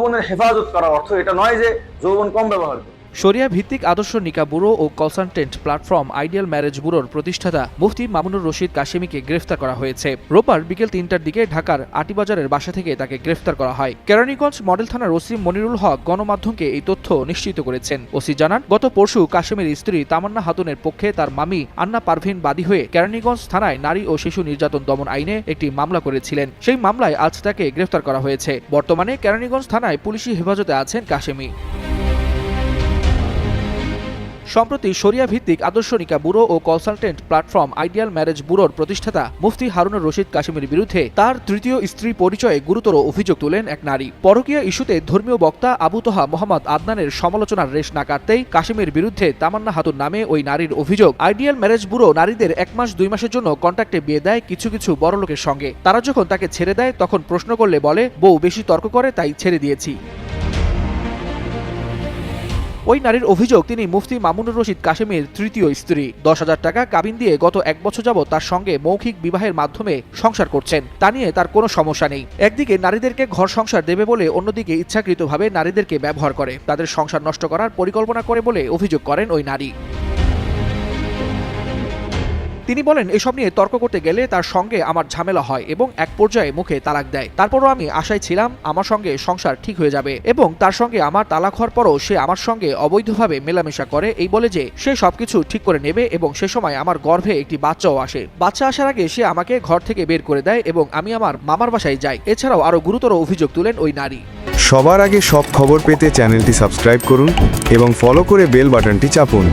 যৌবনের হেফাজত করা অর্থ এটা নয় যে যৌবন কম ব্যবহার করবে। শরিয়া ভিত্তিক আদর্শ নিকা ব্যুরো ও কনসালটেন্ট প্ল্যাটফর্ম আইডিয়াল ম্যারেজ ব্যুরোর প্রতিষ্ঠাতা মুফতি মামুনুর রশিদ কাশেমীকে গ্রেফতার করা হয়েছে। রোববার বিকেল ৩টার দিকে ঢাকার আটিবাজারের বাসা থেকে তাকে গ্রেফতার করা হয়। কেরানীগঞ্জ মডেল থানার ওসি মনিরুল হক গণমাধ্যমকে এই তথ্য নিশ্চিত করেছেন। ওসি জানান, গত পরশু কাশেমের স্ত্রী তামান্না খাতুনের পক্ষে তার মামি আন্না পারভিন বাদী হয়ে কেরানীগঞ্জ থানায় নারী ও শিশু নির্যাতন দমন আইনে একটি মামলা করেছিলেন। সেই মামলায় আজ তাকে গ্রেফতার করা হয়েছে। বর্তমানে কেরানীগঞ্জ থানায় পুলিশি হেফাজতে আছেন কাশেমী। সম্প্রতি শরিয়া ভিত্তিক আদর্শ নিকা ব্যুরো ও কনসালটেন্ট প্ল্যাটফর্ম আইডিয়াল ম্যারেজ ব্যুরোর প্রতিষ্ঠাতা মুফতি হারুনুর রশিদ কাশেমীর বিরুদ্ধে তার তৃতীয় স্ত্রী পরিচয়ে গুরুতর অভিযোগ তোলেন এক নারী। পরকীয়া ইস্যুতে ধর্মীয় বক্তা আবু তোহা মোহাম্মদ আদনানের সমালোচনার রেশ না কাটতেই কাশেমীর বিরুদ্ধে তামান্না খাতুন নামে ওই নারীর অভিযোগ, আইডিয়াল ম্যারেজ ব্যুরো নারীদের ১ মাস ২ মাসের জন্য কন্ট্রাক্টে বিয়ে দেয় কিছু কিছু বড়লোকের সঙ্গে। তারা যখন তাকে ছেড়ে দেয় তখন প্রশ্ন করলে বলে বউ বেশি তর্ক করে তাই ছেড়ে দিয়েছি। ওই নারীর অভিযোগ, তিনি মুফতি মামুনুর রশিদ কাশেমীর তৃতীয় স্ত্রী। ১০,০০০ টাকা কাবিন দিয়ে গত ১ বছর যাবৎ তার সঙ্গে মৌখিক বিবাহের মাধ্যমে সংসার করছেন। তা নিয়ে তার কোনো সমস্যা নেই। একদিকে নারীদেরকে ঘর সংসার দেবে বলে অন্যদিকে ইচ্ছাকৃতভাবে নারীদেরকে ব্যবহার করে, তাদের সংসার নষ্ট করার পরিকল্পনা করে বলে অভিযোগ করেন ওই নারী। তিনি বলেন, এসব নিয়ে তর্ক করতে গেলে তার সঙ্গে আমার ঝামেলা হয় এবং এক পর্যায়ে মুখে তালাক দেয়। তারপরও আমি আশায় ছিলাম আমার সঙ্গে সংসার ঠিক হয়ে যাবে এবং তার সঙ্গে আমার তালাক হওয়ার পরও সে আমার সঙ্গে অবৈধভাবে মেলামেশা করে এই বলে যে সে সবকিছু ঠিক করে নেবে এবং সে সময় আমার গর্ভে একটি বাচ্চাও আসে। বাচ্চা আসার আগে সে আমাকে ঘর থেকে বের করে দেয় এবং আমি আমার মামার বাসায় যাই। এছাড়াও আরও গুরুতর অভিযোগ তুলেন ওই নারী। সবার আগে সব খবর পেতে চ্যানেলটি সাবস্ক্রাইব করুন এবং ফলো করে বেল বাটনটি চাপুন।